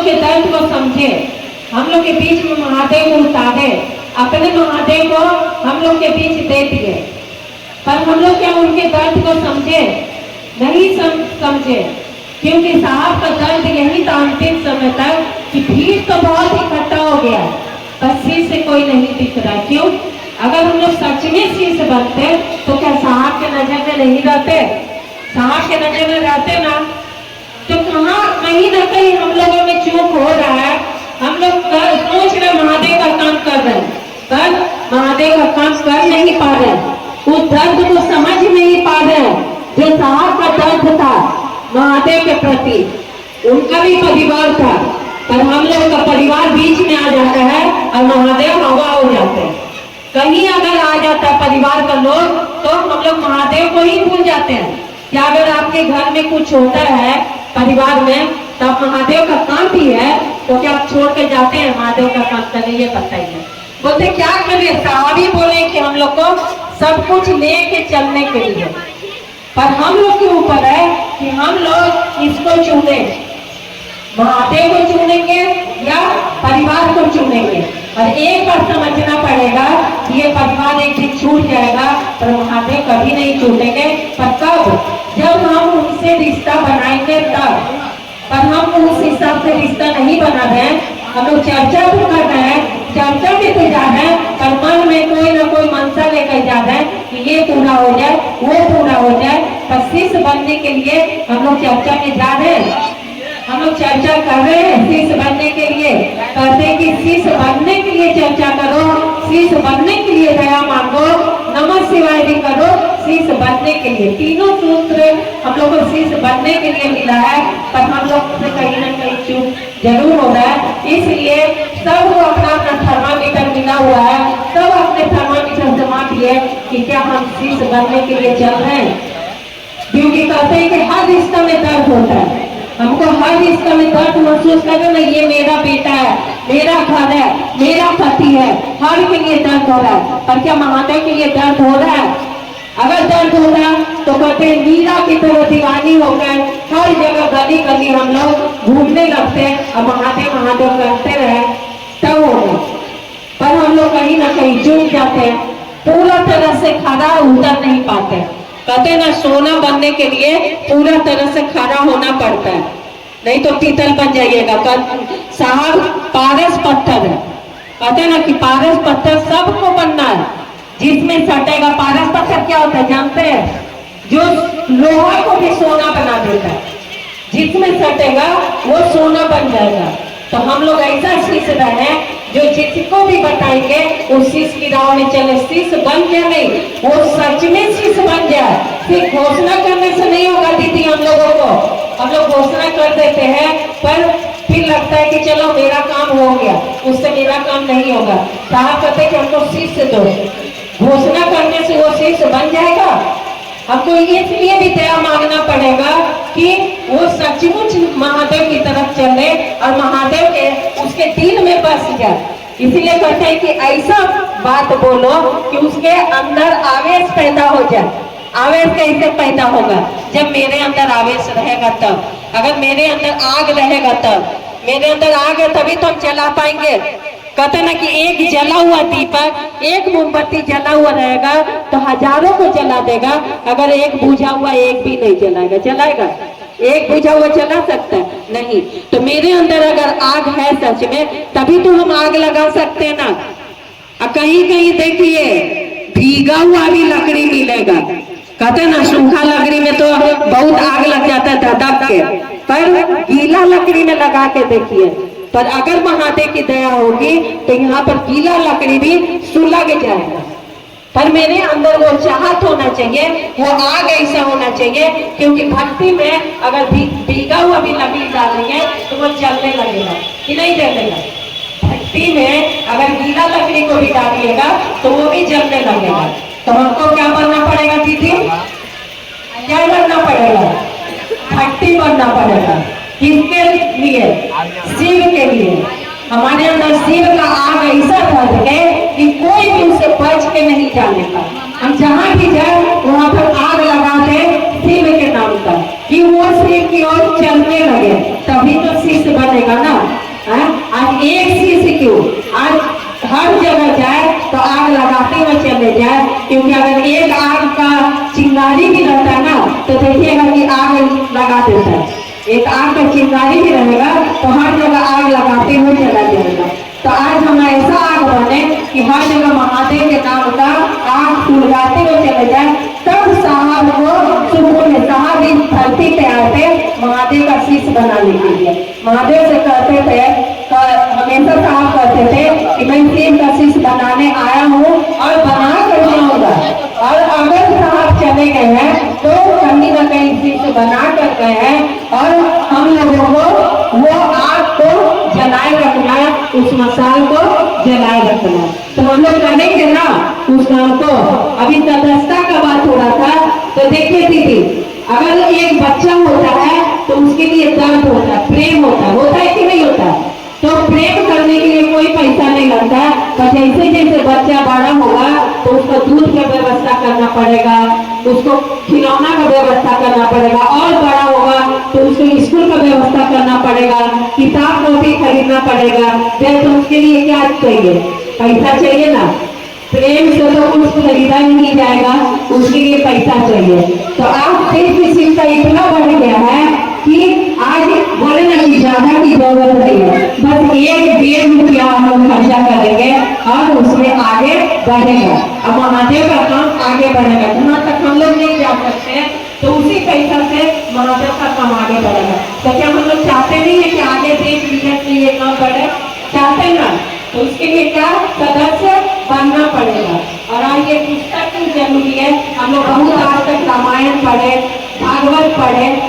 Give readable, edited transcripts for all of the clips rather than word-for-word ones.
लोग के दर्द को समझे, हम लोग के बीच में महादेव को उतारे, अपने महादेव को हम लोग के बीच दे दिए। पर हम लोग क्या उनके दर्द को समझे? नहीं समझे, क्योंकि साहब का दर्द यही था अंतिम समय तक कि भीड़ तो बहुत इकट्ठा हो गया, पर शीश से कोई नहीं दिख रहा। क्यों? अगर हम लोग सच में शीश बनते तो क्या साहब के नजर में नहीं रहते? साहब के नजर में रहते ना, तो कहाँ कहीं ना कहीं हम लोगों में चूक हो रहा है। हम लोग सोच रहे महादेव का काम कर रहे हैं, पर महादेव का काम कर नहीं पा रहे, उस दर्द को समझ नहीं पा रहे जो साहब का दर्द था महादेव के प्रति। उनका भी परिवार था, पर हम लोग का परिवार बीच में आ जाता है और महादेव हवा हो जाते हैं। कहीं अगर आ जाता है परिवार का लोग तो हम लोग महादेव को ही भूल जाते हैं। क्या अगर आपके घर में कुछ होता है परिवार में तो आप महादेव का काम भी है तो क्या आप छोड़ के जाते हैं महादेव का काम करने? ये बताइए। बोलते क्या करें? साहब ही बोले कि हम लोग को सब कुछ लेके चलने के लिए, पर हम लोग के ऊपर है कि हम लोग इसको चुने, महादेव को चुनेंगे या परिवार को चुनेंगे। और एक बार समझना पड़ेगा कि ये परिवार एक दिन छूट जाएगा पर महादेव कभी नहीं छूटेंगे। पर कब? जब हम उनसे रिश्ता बनाएंगे तब। पर हम उस हिसाब से रिश्ता नहीं बना रहे हैं, हम लोग चर्चा तो कर रहे हैं, चर्चा में तो जा रहे हैं, पर मन में कोई ना कोई मनसा लेकर जा रहे हैं कि ये पूरा हो जाए, वो पूरा हो जाए। पर शीश बनने के लिए हम लोग चर्चा में जा रहे हैं, हम लोग चर्चा कर रहे हैं शीश बनने के लिए। कहते हैं कि शीश बनने के लिए चर्चा करो, शीश बनने के लिए दया मांगो, नमः शिवाय भी करो, शीश बनने के लिए। तीनों सूत्र हम लोग को शीश बनने के लिए मिला है, पर हम लोग से कहीं ना कहीं चूक जरूर हो रहा है। इसलिए सबको अपना अपना थर्मामीटर मिला हुआ है, सब अपने थर्मामीटर जमा किए कि क्या हम शीश बनने के लिए चल रहे हैं। क्योंकि कहते हैं कि हर रिश्ता में दर्द होता है, हमको हर रिश्ते में दर्द महसूस करो ना, ये मेरा बेटा है, मेरा घर है, मेरा पति है, हर के लिए दर्द हो रहा है। पर क्या महादेव के लिए दर्द हो रहा है? अगर दर्द हो रहा तो कहते हैं मीरा की तरह दीवानी हो गए, हर जगह गली गली हम लोग घूमने लगते हैं और महादेव महादेव करते रहे तब होगा। पर हम लोग कहीं ना कहीं चूक जाते हैं, पूरा तरह से खड़ा उतर नहीं पाते। कहते ना सोना बनने के लिए पूरा तरह से खड़ा होना पड़ता है, नहीं तो पीतल बन जाइएगा। साहब पारस पत्थर है, कहते ना कि पारस पत्थर सबको बनना है, जिसमें सटेगा। पारस पत्थर क्या होता है जानते हैं? जो लोहा को भी सोना बना देता है, जिसमें सटेगा वो सोना बन जाएगा। तो हम लोग ऐसा शीश रहे जो जिसको भी बताएंगे उस शीश की राह में चले। शीश बन जाए नहीं, वो सच में शीश बन जाए। सिर्फ घोषणा करने से नहीं होगा दीदी, हम लोगों को हम लोग घोषणा कर देते हैं पर फिर लगता है कि चलो मेरा काम हो गया, उससे मेरा काम नहीं होगा। साहब कहते कि हमको शीश दो, घोषणा करने से वो शीश बन जाएगा। हमको इसलिए भी दया मांगना पड़ेगा कि वो सचमुच महादेव की तरफ चले और महादेव के उसके दिल में बस जाए। इसलिए कहते हैं कि ऐसा बात बोलो कि उसके अंदर आवेश पैदा हो जाए। आवेश कैसे पैदा होगा? जब मेरे अंदर आवेश रहेगा तब। अगर मेरे अंदर आग रहेगा तब, मेरे अंदर आग है तभी तो हम जला पाएंगे। कहते ना कि एक जला हुआ दीपक, एक मोमबत्ती जला हुआ रहेगा तो हजारों को जला देगा। अगर एक बुझा हुआ एक भी नहीं जलाएगा, जलाएगा? एक बुझा हुआ जला सकता है? नहीं। तो मेरे अंदर अगर आग है सच में तभी तो हम आग लगा सकते हैं ना। कहीं कहीं देखिए भीगा हुआ भी लकड़ी मिलेगा। कहते ना सूखा लकड़ी में तो बहुत आग लग जाता है धधक के, पर गीला लकड़ी में लगा के देखिए। पर अगर महादेव की दया होगी तो यहाँ पर गीला लकड़ी भी सुलग जाएगा। पर मेरे अंदर वो चाहत होना चाहिए, वो आग ऐसा होना चाहिए, क्योंकि भक्ति में अगर भीगा हुआ भी लकड़ी डालेंगे तो वो जलने लगेगा कि नहीं जलेगा। भक्ति में अगर गीला लकड़ी को भी डालिएगा तो वो भी जलने लगेगा। तो हमको क्या बनना पड़ेगा दीदी? क्या बनना पड़ेगा? भक्ति बनना पड़ेगा। किसके लिए? शिव के लिए। हमारे अंदर शिव का आग ऐसा भर है कि कोई भी उसे बच के नहीं जाने का। हम जहाँ भी जाए वहाँ पर आग लगा दे शिव के नाम का, कि वो वो शिव की ओर चलने लगे, तभी तो शिष्य बनेगा ना। आज एक शिष्य क्यों, आज हर जगह जाए तो आग लगाते हुए चले जाए, क्योंकि अगर एक आग का चिंगारी भी रहता है ना तो देखिएगा कि आग लगा देता है। एक आग का चिंगारी भी रहेगा तो हर जगह आग लगाते हुए चला जाएगा। तो आज हम ऐसा आग बने कि हर जगह महादेव के नाम का आग फुलगाते हुए चले जाए, तब साहब को सुकून है। साहब इस धरती पे आते महादेव का शिष्य बनाने के लिए, महादेव से कहते थे, हमेशा साहब कहते थे कि मैं शिव का शिष्य बनाने आया हूँ और बना कर जाऊंगा। और अगर साहब चले गए हैं तो कहीं ना कहीं शिष्य बना कर गए हैं, और हम लोगों को वो आग को जलाए रखना है, उस मसाल को जलाए रखना है। तो हम लोग करेंगे ना उस काम को। अभी तटस्थता का बात हो रहा था, तो देखिए दीदी, अगर एक बच्चा होता है तो उसके लिए दर्द होता है, प्रेम होता है कि नहीं होता है? तो प्रेम करने के लिए कोई पैसा नहीं लगता है, पर जैसे जैसे बच्चा बड़ा होगा तो उसको दूध का व्यवस्था करना पड़ेगा, उसको खिलौना का व्यवस्था करना पड़ेगा, और बड़ा होगा तो उसको स्कूल का व्यवस्था करना पड़ेगा, किताब कॉपी खरीदना पड़ेगा। तो उसके लिए क्या चाहिए? पैसा चाहिए ना। प्रेम से तो उसको खरीदा ही नहीं जाएगा, उसके लिए पैसा चाहिए। तो आज देश शिव का इतना बढ़ गया है कि आज बोले ना कि ज्यादा की जरूरत नहीं है, बस 1-1.5 हम खर्चा करेंगे और उसमें आगे बढ़ेगा। अब महादेव का काम आगे बढ़ेगा, जहाँ तक हम लोग नहीं जा सकते तो उसी पैसा से महादेव का काम आगे बढ़ेगा। तो क्या हम लोग चाहते नहीं है कि आगे देश विदेश में ये काम बढ़े? चाहते ना। तो उसके लिए क्या सदस्य बनना पड़ेगा। और आज ये पुस्तक भी जरूरी है। हम लोग बहुत आज तक रामायण पढ़े, भागवत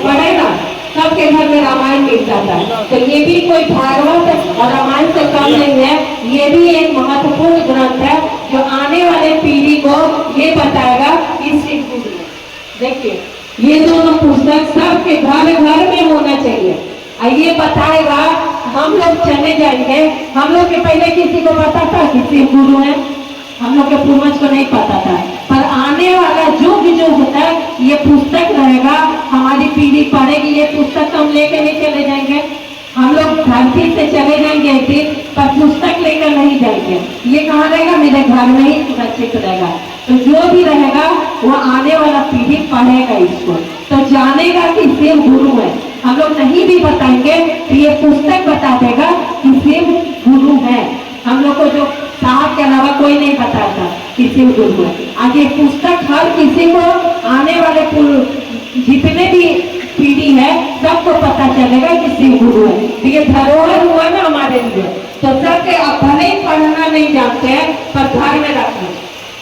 पढ़े ना, सबके घर में रामायण मिल जाता है। तो ये भी कोई भागवत और रामायण से कम नहीं है, ये भी एक महत्वपूर्ण ग्रंथ है जो आने वाले पीढ़ी को ये बताएगा कि शिव गुरु। देखिए ये दोनों पुस्तक सबके घर घर में होना चाहिए। ये बताएगा, हम लोग चले जाएंगे, हम लोग के पहले किसी को पता था कि शिव गुरु है? हम लोग के पूर्वज को नहीं पता था, पर आने वाला युग जो होता है ये पुस्तक रहेगा, हमारी पीढ़ी पढ़ेगी। ये पुस्तक हम लेके नहीं चले जाएंगे, हम लोग धरती से चले जाएंगे एक दिन, पर पुस्तक लेकर नहीं जाएंगे। ये कहाँ रहेगा? मेरे घर में ही सुरक्षित रहेगा। तो जो भी रहेगा वो आने वाला पीढ़ी पढ़ेगा इसको, तो जानेगा कि शिव गुरु है। हम लोग नहीं भी बताएंगे तो ये पुस्तक बता देगा कि शिव गुरु है। हम लोग को जो साहब के अलावा कोई नहीं बताता कि शिव गुरु है। आज ये पुस्तक हर किसी को, आने वाले जितने भी पीढ़ी है सबको पता चलेगा कि शिव गुरु है। तो ये धरोहर हुआ ना हमारे लिए, तो सबके भले ही पढ़ना नहीं जानते हैं पर घर में रखना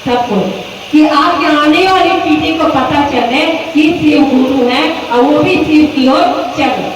सबको, कि आगे आने वाली पीढ़ी को पता चले कि शिव गुरु है और वो भी शिव की ओर चले।